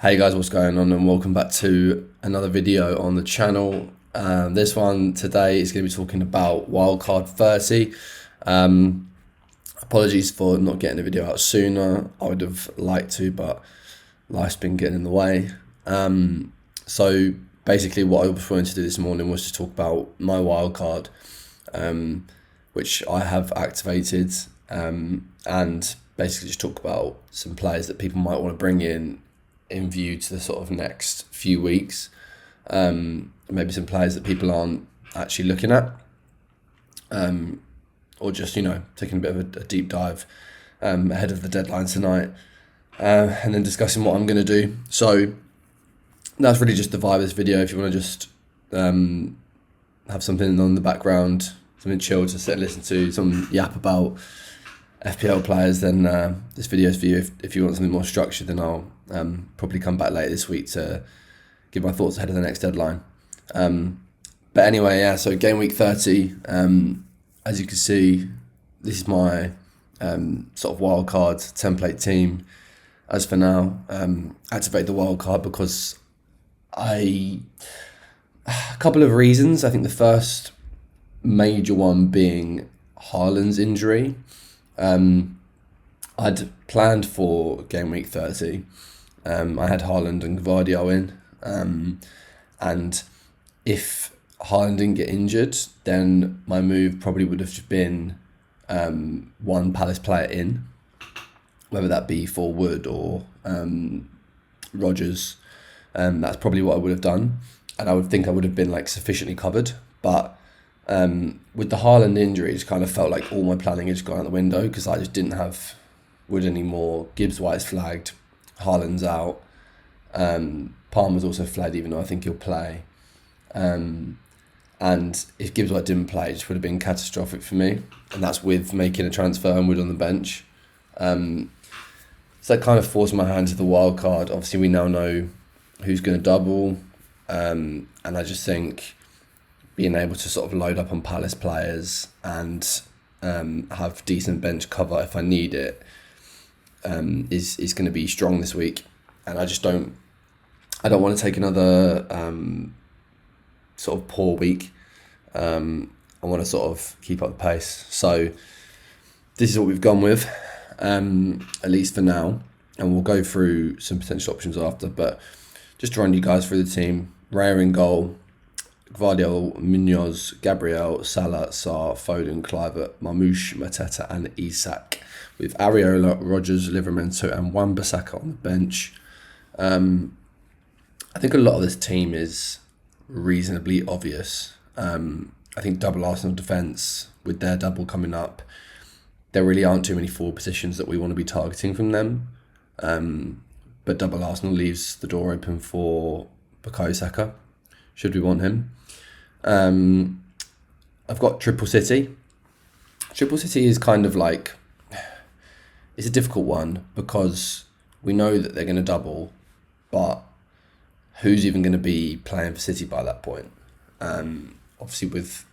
Hey guys, what's going on, and welcome back to another video on the channel. This one today is going to be talking about Wildcard 30. Apologies for not getting a video out sooner. I would have liked to, but life's been getting in the way. So basically what I was wanting to do this morning was to talk about my wildcard, which I have activated, and basically just talk about some players that people might want to bring in view to the sort of next few weeks. Maybe some players that people aren't actually looking at, or just, taking a bit of a deep dive ahead of the deadline tonight, and then discussing what I'm going to do. So that's really just the vibe of this video. If you want to just have something on the background, something chill to sit and listen to, some yap about FPL players, then this video is for you. If you want something more structured, then I'll probably come back later this week to give my thoughts ahead of the next deadline. But anyway, yeah, so Gameweek 30, as you can see, this is my sort of wildcard template team as for now. Activate the wildcard because a couple of reasons. I think the first major one being Haaland's injury. I'd planned for Game Week 30. I had Haaland and Gvardiol in. And if Haaland didn't get injured, then my move probably would have been one Palace player in, whether that be for Wood or Rodgers. That's probably what I would have done. And I would think I would have been sufficiently covered. But with the Haaland injury, it just kind of felt like all my planning had just gone out the window because I just didn't have Wood anymore. Gibbs White's flagged, Haaland's out. Palmer's also flagged, even though I think he'll play. And if Gibbs White didn't play, it just would have been catastrophic for me. And that's with making a transfer and Wood on the bench. So that kind of forced my hand to the wild card. Obviously, we now know who's going to double. And I just think being able to sort of load up on Palace players and have decent bench cover if I need it is going to be strong this week. And I don't want to take another sort of poor week. I want to sort of keep up the pace. So this is what we've gone with, at least for now. And we'll go through some potential options after. But just to run you guys through the team. Raya in goal. Gvardiol, Munoz, Gabriel, Salah, Sarr, Foden, Kluivert, Marmoush, Mateta and Isak. With Areola, Rodgers, Livramento and Wan-Bissaka on the bench. I think a lot of this team is reasonably obvious. I think double Arsenal defence, with their double coming up, there really aren't too many forward positions that we want to be targeting from them. But double Arsenal leaves the door open for Bukayo Saka, should we want him. I've got Triple City. Triple City is kind of it's a difficult one because we know that they're going to double, but who's even going to be playing for City by that point? Obviously, with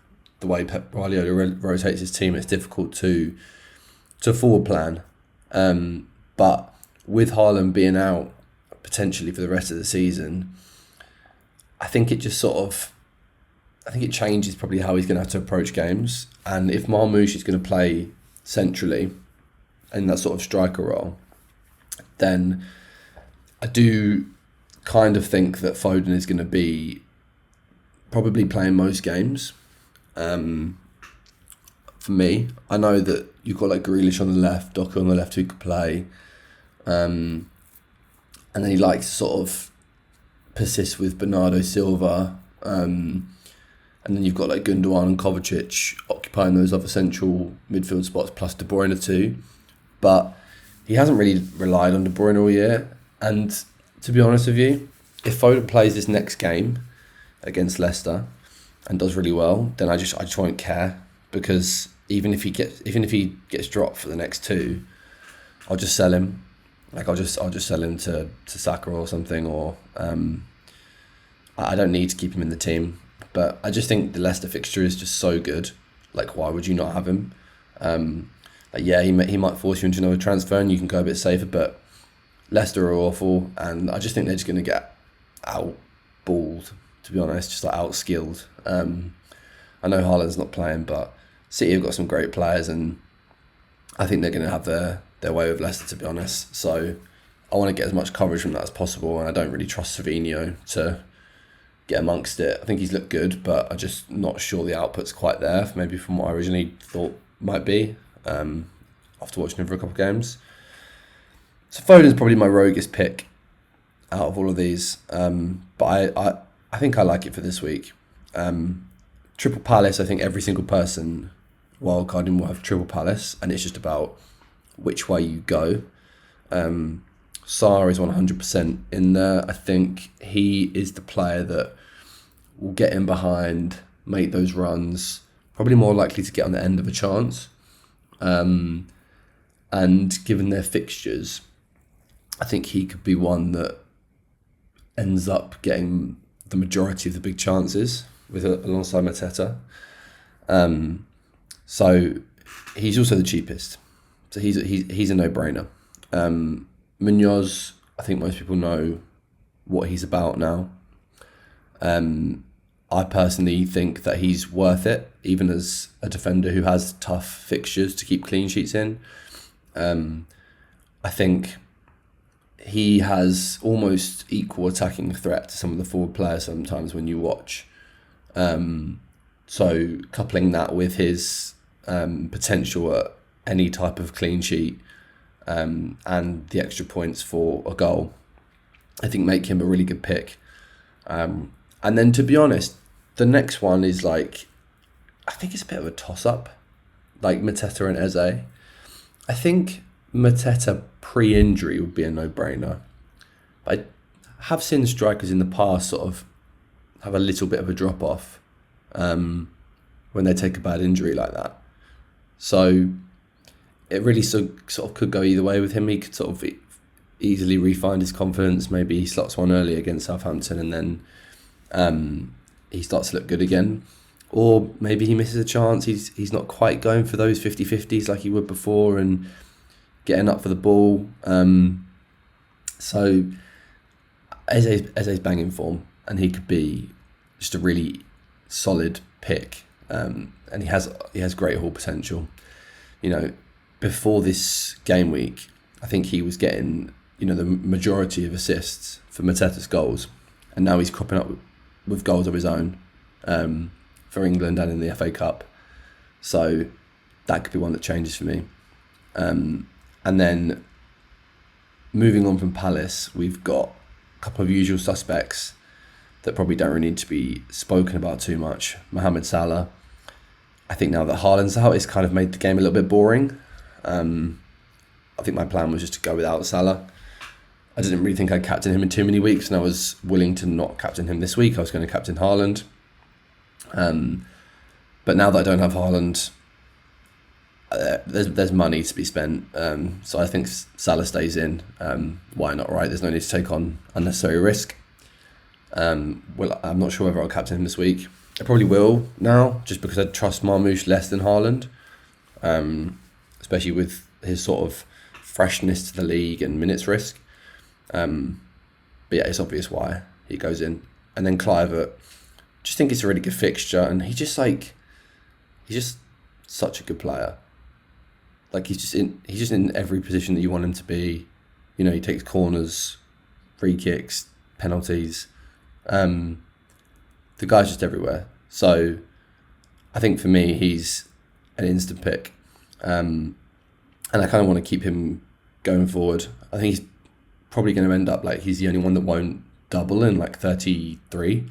the way Pep Guardiola rotates his team, it's difficult to forward plan. But with Haaland being out potentially for the rest of the season, I think it changes probably how he's going to have to approach games. And if Marmoush is going to play centrally in that sort of striker role, then I do kind of think that Foden is going to be probably playing most games. For me, I know that you've got Grealish on the left, Doku on the left who could play, and then he likes to sort of persist with Bernardo Silva, and then you've got Gundogan and Kovacic occupying those other central midfield spots, plus De Bruyne too. But he hasn't really relied on De Bruyne all year. And to be honest with you, if Foden plays this next game against Leicester and does really well, then I just won't care, because even if he gets dropped for the next two, I'll just sell him. I'll just sell him to Saka or something, or I don't need to keep him in the team. But I just think the Leicester fixture is just so good. Why would you not have him? He might force you into another transfer and you can go a bit safer, but Leicester are awful, and I just think they're just going to get outballed, to be honest, just like outskilled. I know Haaland's not playing, but City have got some great players, and I think they're going to have their way with Leicester, to be honest. So I want to get as much coverage from that as possible, and I don't really trust Savinho to get amongst it. I think he's looked good, but I'm just not sure the output's quite there, maybe from what I originally thought might be, after watching him for a couple of games. So Foden's probably my roguest pick out of all of these, but I think I like it for this week. Triple Palace, I think every single person wildcarding will have Triple Palace, and it's just about which way you go. Sarr is 100% in there. I think he is the player that will get in behind, make those runs, probably more likely to get on the end of a chance. And given their fixtures, I think he could be one that ends up getting the majority of the big chances alongside Mateta. So he's also the cheapest. So he's a no-brainer. Munoz, I think most people know what he's about now. I personally think that he's worth it, even as a defender who has tough fixtures to keep clean sheets in. I think he has almost equal attacking threat to some of the forward players sometimes when you watch. So coupling that with his potential at any type of clean sheet and the extra points for a goal, I think make him a really good pick. And then, to be honest, the next one is I think it's a bit of a toss-up, like Mateta and Eze. I think Mateta pre-injury would be a no-brainer. But I have seen strikers in the past sort of have a little bit of a drop-off when they take a bad injury like that. So it really sort of could go either way with him. He could sort of easily re-find his confidence. Maybe he slots one early against Southampton and then he starts to look good again. Or maybe he misses a chance. He's not quite going for those 50-50s like he would before and getting up for the ball. So Eze's banging form, and he could be just a really solid pick. And he has great haul potential. Before this game week, I think he was getting the majority of assists for Mateta's goals, and now he's cropping up with goals of his own for England and in the FA Cup. So that could be one that changes for me. And then moving on from Palace, we've got a couple of usual suspects that probably don't really need to be spoken about too much. Mohamed Salah. I think now that Haaland's out, it's kind of made the game a little bit boring. I think my plan was just to go without Salah. I didn't really think I'd captain him in too many weeks, and I was willing to not captain him this week. I was going to captain Haaland. But now that I don't have Haaland, there's money to be spent. So I think Salah stays in. Why not, right? There's no need to take on unnecessary risk. Well, I'm not sure whether I'll captain him this week. I probably will now, just because I trust Marmoush less than Haaland, especially with his sort of freshness to the league and minutes risk. But yeah, it's obvious why he goes in. And then Kluivert, just think it's a really good fixture, and he's just such a good player. He's just in every position that you want him to be. He takes corners, free kicks, penalties. The guy's just everywhere. So I think for me, he's an instant pick. And I kind of want to keep him going forward. I think he's probably going to end up he's the only one that won't double in 33.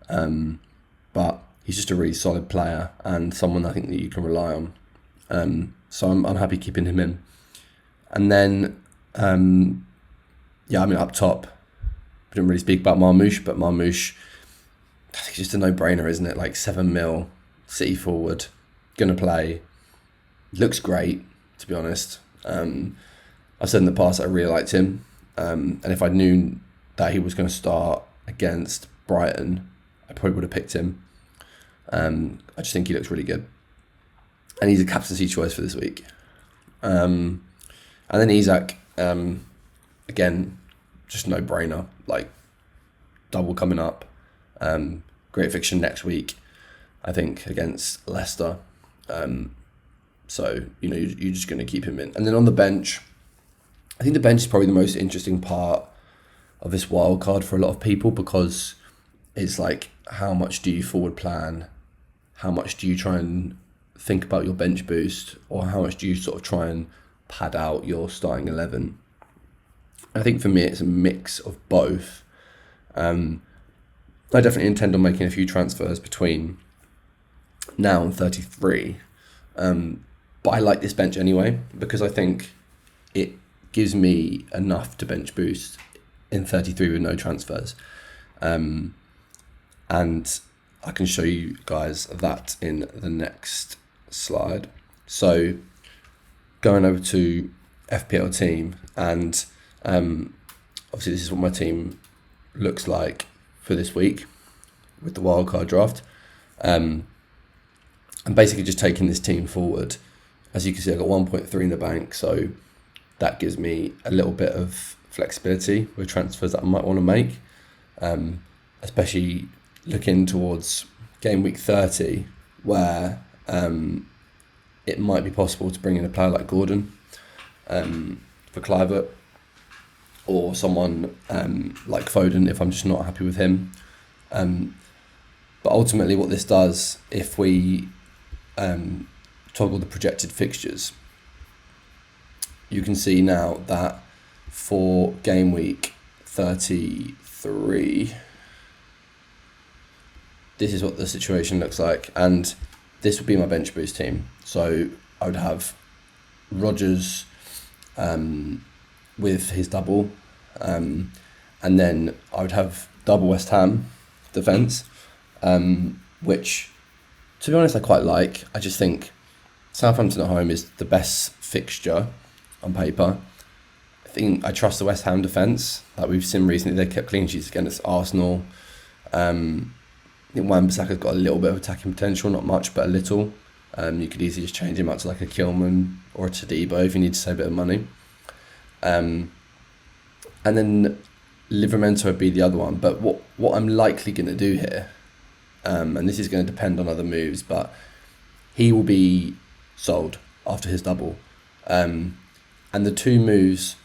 But he's just a really solid player and someone I think that you can rely on. So I'm happy keeping him in. And then, up top, we didn't really speak about Marmoush, but Marmoush, I think it's just a no-brainer, isn't it? 7 mil, City forward, gonna play, looks great, to be honest. I've said in the past that I really liked him, and if I knew that he was going to start against Brighton, I probably would have picked him. I just think he looks really good, and he's a captaincy choice for this week. And then Isak, again, just no brainer. Like, double coming up. Great fixture next week, I think, against Leicester. So, you know, you're just going to keep him in. And then on the bench, I think the bench is probably the most interesting part of this wild card for a lot of people, because it's like, how much do you forward plan? How much do you try and think about your bench boost? Or how much do you sort of try and pad out your starting 11? I think for me, it's a mix of both. I definitely intend on making a few transfers between now and 33. But I like this bench anyway, because I think it gives me enough to bench boost in 33 with no transfers. And I can show you guys that in the next slide. So going over to FPL team, and obviously this is what my team looks like for this week with the wildcard draft. I'm basically just taking this team forward. As you can see, I've got 1.3 in the bank, so that gives me a little bit of flexibility with transfers that I might want to make, especially looking towards game week 30, where it might be possible to bring in a player like Gordon for Clivert, or someone like Foden if I'm just not happy with him. But ultimately what this does, if we toggle the projected fixtures, you can see now that for game week 33, this is what the situation looks like, and this would be my bench boost team. So I would have Rodgers with his double, and then I would have double West Ham defence, which, to be honest, I quite like. I just think Southampton at home is the best fixture on paper. I think I trust the West Ham defence. Like we've seen recently, they kept clean sheets against Arsenal. I think Wan-Bissaka's got a little bit of attacking potential, not much, but a little. You could easily just change him out to like a Kilman or a Todibo if you need to save a bit of money. And then Livramento would be the other one. But what I'm likely going to do here, and this is going to depend on other moves, but he will be sold after his double. And the two moves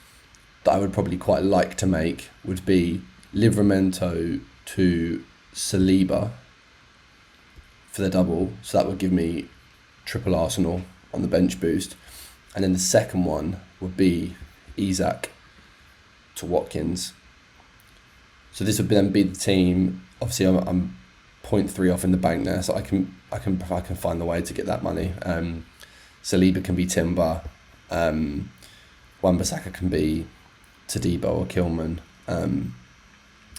that I would probably quite like to make would be Livramento to Saliba for the double, so that would give me triple Arsenal on the bench boost. And then the second one would be Isak to Watkins. So this would then be the team. Obviously, I'm 0.3 off in the bank there, so I can find the way to get that money. Saliba can be Timber, Wan-Bissaka can be Todibo or Kilman.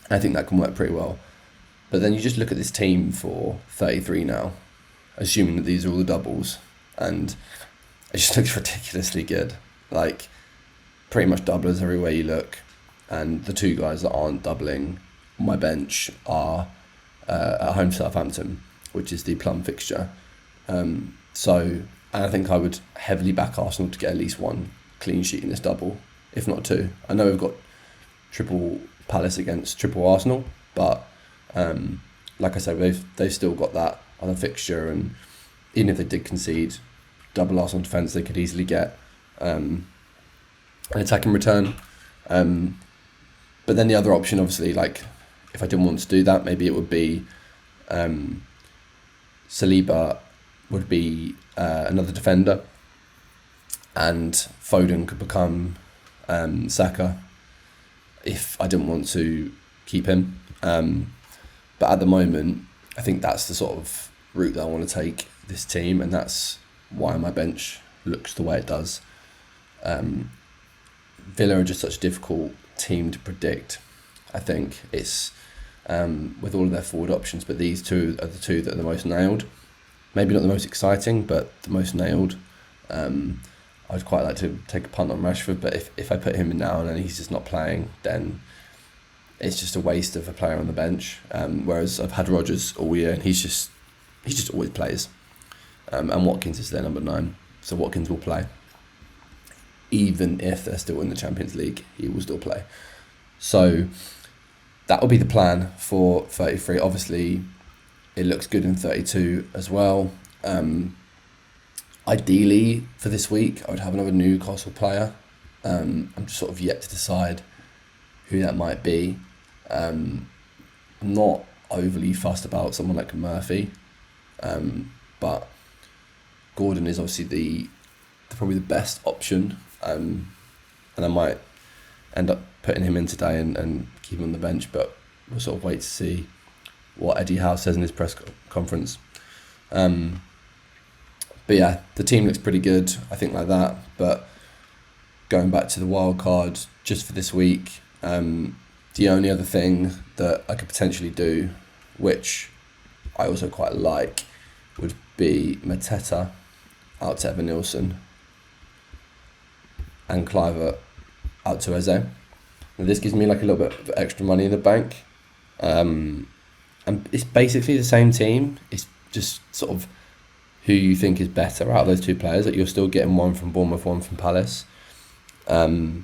I think that can work pretty well. But then you just look at this team for 33 now, assuming that these are all the doubles, and it just looks ridiculously good. Like, pretty much doublers everywhere you look, and the two guys that aren't doubling on my bench are at home to Southampton, which is the plum fixture. So I think I would heavily back Arsenal to get at least one clean sheet in this double, if not two. I know we've got triple Palace against triple Arsenal, but like I said, they've still got that other fixture, and even if they did concede, double Arsenal defence, they could easily get an attacking return. But then the other option, obviously, like if I didn't want to do that, maybe it would be Saliba would be another defender, and Foden could become Saka if I didn't want to keep him. But at the moment, I think that's the sort of route that I want to take this team, and that's why my bench looks the way it does. Villa are just such a difficult team to predict. I think it's with all of their forward options, but these two are the two that are the most nailed. Maybe not the most exciting, but the most nailed. I'd quite like to take a punt on Rashford, but if I put him in now and then he's just not playing, then it's just a waste of a player on the bench. Whereas I've had Rodgers all year, and he just always plays. And Watkins is their number 9, so Watkins will play. even if they're still in the Champions League, he will still play. So that will be the plan for 33. Obviously, it looks good in 32 as well. Ideally, for this week, I would have another Newcastle player. I'm just sort of yet to decide who that might be. I'm not overly fussed about someone like Murphy, but Gordon is obviously probably the best option, and I might end up putting him in today and keep him on the bench, but we'll sort of wait to see what Eddie Howe says in his press conference. But yeah, the team looks pretty good, I think, like that. But going back to the wild card just for this week, the only other thing that I could potentially do, which I also quite like, would be Mateta out to Evan Nilsson and Cliver out to Eze. And this gives me like a little bit of extra money in the bank. And it's basically the same team. It's just sort of who you think is better out of those two players. That you're still getting one from Bournemouth, one from Palace. So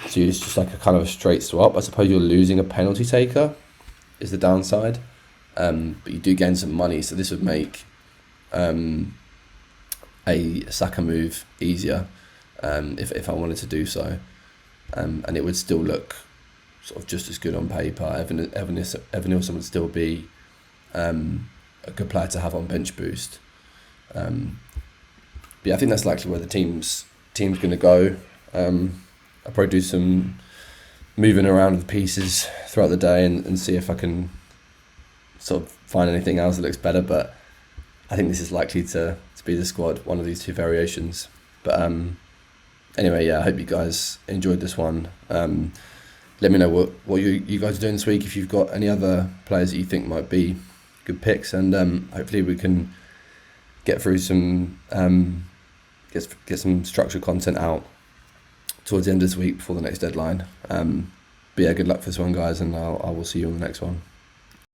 it's just like a kind of a straight swap. I suppose you're losing a penalty taker is the downside. But you do gain some money. So this would make a Saka move easier if I wanted to do so. And it would still look sort of just as good on paper. Evan Nilsson would still be a good player to have on bench boost. But yeah, I think that's likely where the team's going to go. I'll probably do some moving around of the pieces throughout the day and see if I can sort of find anything else that looks better. But I think this is likely to be the squad, one of these two variations. But anyway, yeah, I hope you guys enjoyed this one. Let me know what you guys are doing this week, if you've got any other players that you think might be good picks, and hopefully we can get through some get some structured content out towards the end of this week before the next deadline. But yeah, good luck for this one, guys, and I will see you on the next one.